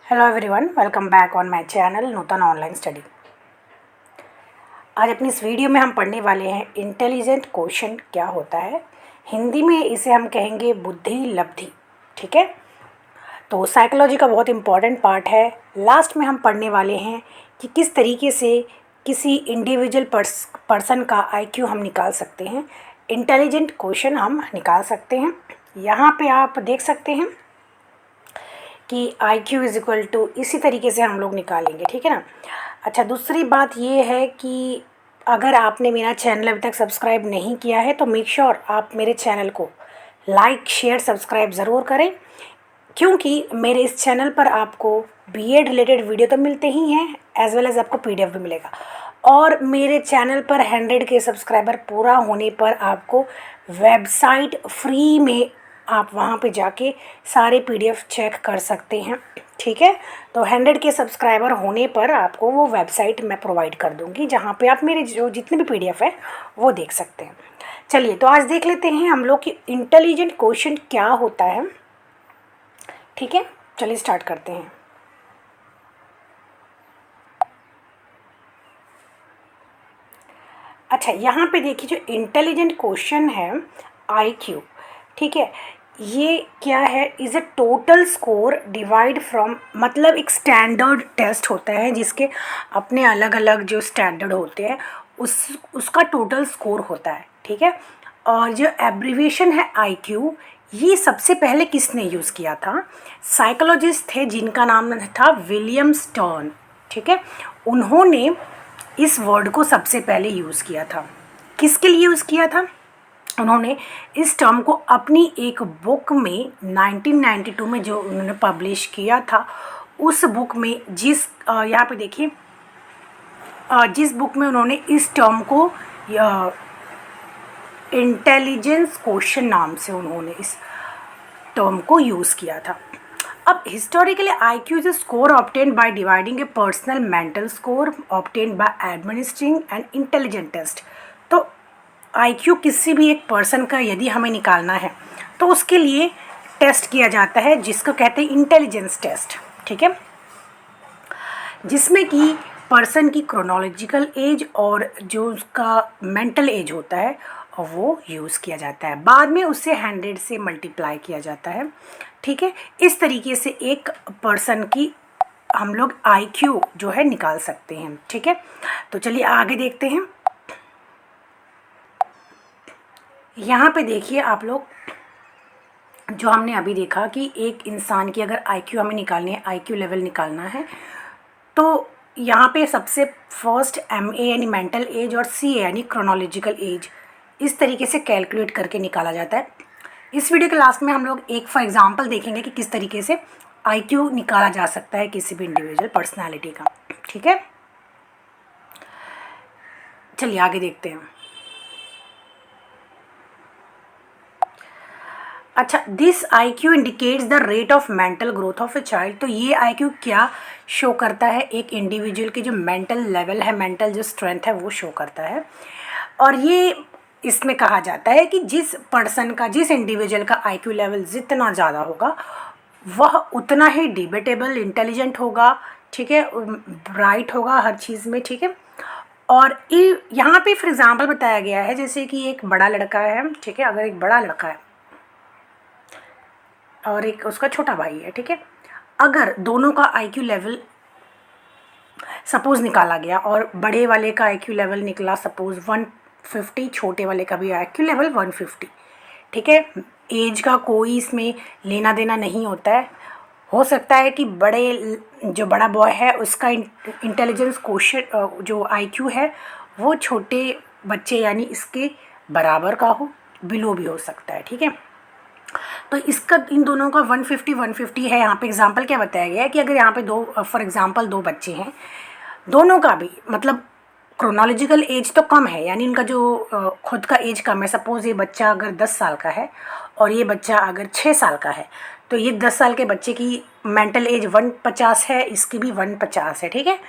Hello everyone, welcome back on my channel Nutan online study. आज अपनी इस video में हम पढ़ने वाले हैं इंटेलिजेंट क्वोशिएंट क्या होता है। हिंदी में इसे हम कहेंगे बुद्धि लब्धि। ठीक है, तो साइकोलॉजी का बहुत इंपॉर्टेंट पार्ट है। लास्ट में हम पढ़ने वाले हैं कि किस तरीके से किसी इंडिविजुअल पर्सन का आईक्यू हम निकाल सकते हैं, इंटेलिजेंट क्वोशिएंट हम निकाल सकते हैं। यहाँ पे आप देख सकते हैं कि IQ is equal to इसी तरीके से हम लोग निकालेंगे। ठीक है ना। अच्छा, दूसरी बात ये है कि अगर आपने मेरा चैनल अभी तक सब्सक्राइब नहीं किया है तो मेक श्योर आप मेरे चैनल को लाइक शेयर सब्सक्राइब ज़रूर करें, क्योंकि मेरे इस चैनल पर आपको बीएड रिलेटेड वीडियो तो मिलते ही हैं, एज वेल एज़ आपको पीडीएफ भी मिलेगा। और मेरे चैनल पर 100 के सब्सक्राइबर पूरा होने पर आपको वेबसाइट फ्री में आप वहाँ पे जाके सारे पीडीएफ चेक कर सकते हैं। ठीक है, तो 100 के सब्सक्राइबर होने पर आपको वो वेबसाइट मैं प्रोवाइड कर दूँगी, जहाँ पे आप मेरे जो जितने भी पीडीएफ है वो देख सकते हैं। चलिए, तो आज देख लेते हैं हम लोग कि इंटेलिजेंट क्वोशिएंट क्या होता है। ठीक है, चलिए स्टार्ट करते हैं। अच्छा, यहाँ पे देखिए जो इंटेलिजेंट क्वोशिएंट है आईक्यू, ठीक है, ये क्या है, is a total score divide from, मतलब एक स्टैंडर्ड टेस्ट होता है जिसके अपने अलग अलग जो स्टैंडर्ड होते हैं उसका टोटल स्कोर होता है। ठीक है, और जो एब्रीविएशन है आईक्यू, ये सबसे पहले किसने यूज़ किया था? साइकोलॉजिस्ट थे जिनका नाम था विलियम स्टर्न। ठीक है, उन्होंने इस वर्ड को सबसे पहले यूज़ किया था। किसके लिए यूज़ किया था? उन्होंने इस टर्म को अपनी एक बुक में 1992 में जो उन्होंने पब्लिश किया था, उस बुक में यहाँ पे देखिए, जिस बुक में उन्होंने इस टर्म को इंटेलिजेंस क्वोशिएंट नाम से उन्होंने इस टर्म को यूज़ किया था। अब historically IQ is a score obtained by dividing a personal mental score obtained by administering an intelligent test. तो आईक्यू किसी भी एक पर्सन का यदि हमें निकालना है तो उसके लिए टेस्ट किया जाता है जिसको कहते हैं इंटेलिजेंस टेस्ट। ठीक है, जिसमें कि पर्सन की क्रोनोलॉजिकल एज और जो उसका मेंटल एज होता है वो यूज़ किया जाता है। बाद में उससे 100 से मल्टीप्लाई किया जाता है। ठीक है, इस तरीके से एक पर्सन की हम लोग आईक्यू जो है निकाल सकते हैं। ठीक है, तो चलिए आगे देखते हैं। यहाँ पे देखिए आप लोग, जो हमने अभी देखा कि एक इंसान की अगर आईक्यू हमें निकालनी है, आईक्यू लेवल निकालना है, तो यहाँ पे सबसे फर्स्ट MA यानी मेंटल एज और CA यानी क्रोनोलॉजिकल एज, इस तरीके से कैलकुलेट करके निकाला जाता है। इस वीडियो के लास्ट में हम लोग एक फॉर एग्जांपल देखेंगे कि किस तरीके से आईक्यू निकाला जा सकता है किसी भी इंडिविजुअल पर्सनालिटी का। ठीक है, चलिए आगे देखते हैं। अच्छा, this IQ indicates the rate of mental growth of a child. तो ये आईक्यू क्या शो करता है? एक इंडिविजुअल की जो मेंटल लेवल है, मेंटल जो स्ट्रेंथ है वो शो करता है। और ये इसमें कहा जाता है कि जिस पर्सन का, जिस इंडिविजुअल का आईक्यू लेवल जितना ज़्यादा होगा वह उतना ही डिबेटेबल, इंटेलिजेंट होगा। ठीक है, ब्राइट होगा हर चीज़ में। ठीक है, और यहाँ पे फॉर एग्जांपल बताया गया है, जैसे कि एक बड़ा लड़का है। ठीक है, अगर एक बड़ा लड़का है और एक उसका छोटा भाई है, ठीक है, अगर दोनों का आईक्यू लेवल सपोज़ निकाला गया और बड़े वाले का आईक्यू लेवल निकला सपोज़ 150, छोटे वाले का भी आईक्यू लेवल 150। ठीक है, एज का कोई इसमें लेना देना नहीं होता है। हो सकता है कि जो बड़ा बॉय है उसका इंटेलिजेंस क्वोशिएंट जो आईक्यू है वो छोटे बच्चे यानी इसके बराबर का हो, बिलो भी हो सकता है। ठीक है, तो इसका इन दोनों का 150 है। यहाँ पे एग्जांपल क्या बताया गया है कि अगर यहाँ पे फॉर एग्जांपल दो बच्चे हैं, दोनों का भी मतलब क्रोनोलॉजिकल एज तो कम है, यानी इनका जो खुद का एज कम है। सपोज़ ये बच्चा अगर 10 साल का है और ये बच्चा अगर 6 साल का है, तो ये 10 साल के बच्चे की मेंटल एज 150 है, इसकी भी 150 है। ठीक है,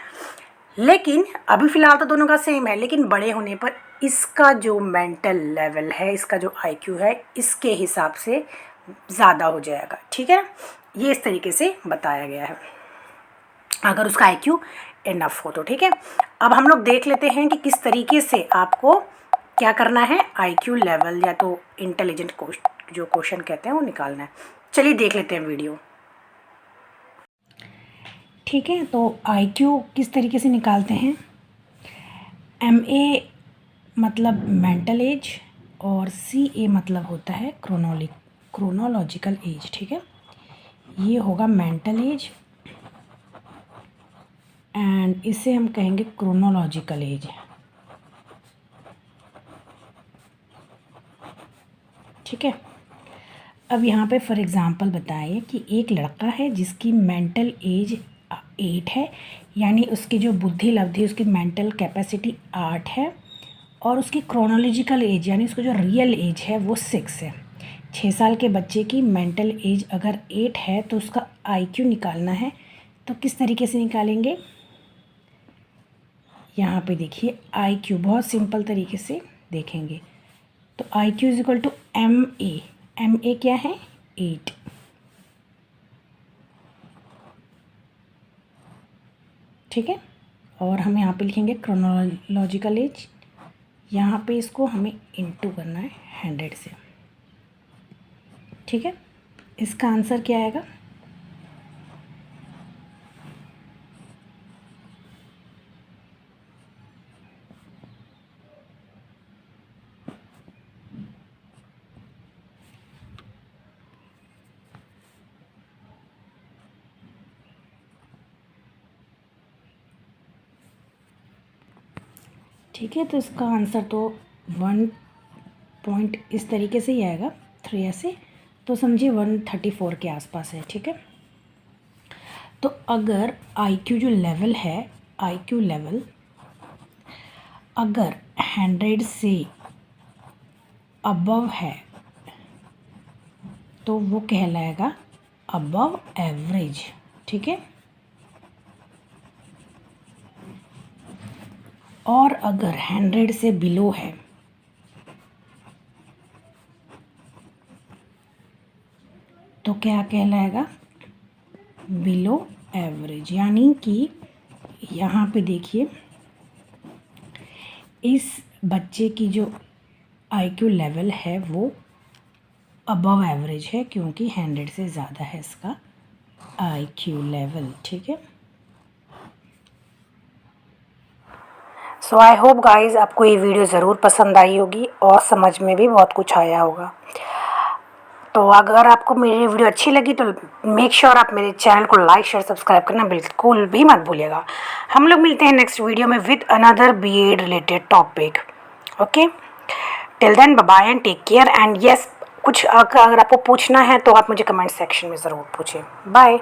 लेकिन अभी फ़िलहाल तो दोनों का सेम है, लेकिन बड़े होने पर इसका जो मेंटल लेवल है, इसका जो आईक्यू है, इसके हिसाब से ज़्यादा हो जाएगा। ठीक है, ये इस तरीके से बताया गया है। अगर उसका आईक्यू इनफ हो तो, ठीक है। अब हम लोग देख लेते हैं कि किस तरीके से आपको क्या करना है, आईक्यू लेवल या तो इंटेलिजेंट जो क्वेश्चन कहते हैं वो निकालना है। चलिए देख लेते हैं वीडियो। ठीक है, तो आईक्यू किस तरीके से निकालते हैं। MA मतलब मेंटल एज और CA मतलब होता है क्रोनोलॉजिकल एज, ठीक है। ये होगा मेंटल एज एंड इसे हम कहेंगे क्रोनोलॉजिकल एज, ठीक है। अब यहाँ पे फॉर एग्ज़ाम्पल बताइए कि एक लड़का है जिसकी मेंटल एज 8 है, यानी उसकी जो बुद्धि लब्धि, उसकी मेंटल कैपेसिटी 8 है, और उसकी क्रोनोलॉजिकल एज यानी उसका जो रियल एज है वो 6 है। 6 साल के बच्चे की मेंटल एज अगर 8 है तो उसका आईक्यू निकालना है, तो किस तरीके से निकालेंगे। यहाँ पे देखिए आईक्यू बहुत सिंपल तरीके से देखेंगे, तो IQ is equal to MA क्या है 8, ठीक है। और हम यहाँ पे लिखेंगे क्रोनोलॉजिकल एज, यहाँ पे इसको हमें इनटू करना है 100 से, ठीक है। इसका आंसर क्या आएगा, ठीक है। तो इसका आंसर तो 1 पॉइंट इस तरीके से ही आएगा, 3 ऐसे, तो समझिए 134 के आसपास है, ठीक है। तो अगर आईक्यू जो लेवल है, आईक्यू लेवल अगर 100 से अबव है तो वो कहलाएगा अबव एवरेज, ठीक है। और अगर 100 से बिलो है तो क्या कहलाएगा, बिलो एवरेज। यानी कि यहाँ पे देखिए इस बच्चे की जो आईक्यू लेवल है वो अबव एवरेज है, क्योंकि 100 से ज़्यादा है इसका आईक्यू लेवल, ठीक है। सो आई होप गाइस आपको ये वीडियो ज़रूर पसंद आई होगी और समझ में भी बहुत कुछ आया होगा। तो अगर आपको मेरी वीडियो अच्छी लगी तो मेक श्योर आप मेरे चैनल को लाइक शेयर सब्सक्राइब करना बिल्कुल भी मत भूलिएगा। हम लोग मिलते हैं नेक्स्ट वीडियो में with another BA related topic. Okay, till then bye bye and take care and yes, कुछ अगर आपको पूछना है तो आप मुझे कमेंट सेक्शन में ज़रूर पूछें। बाय।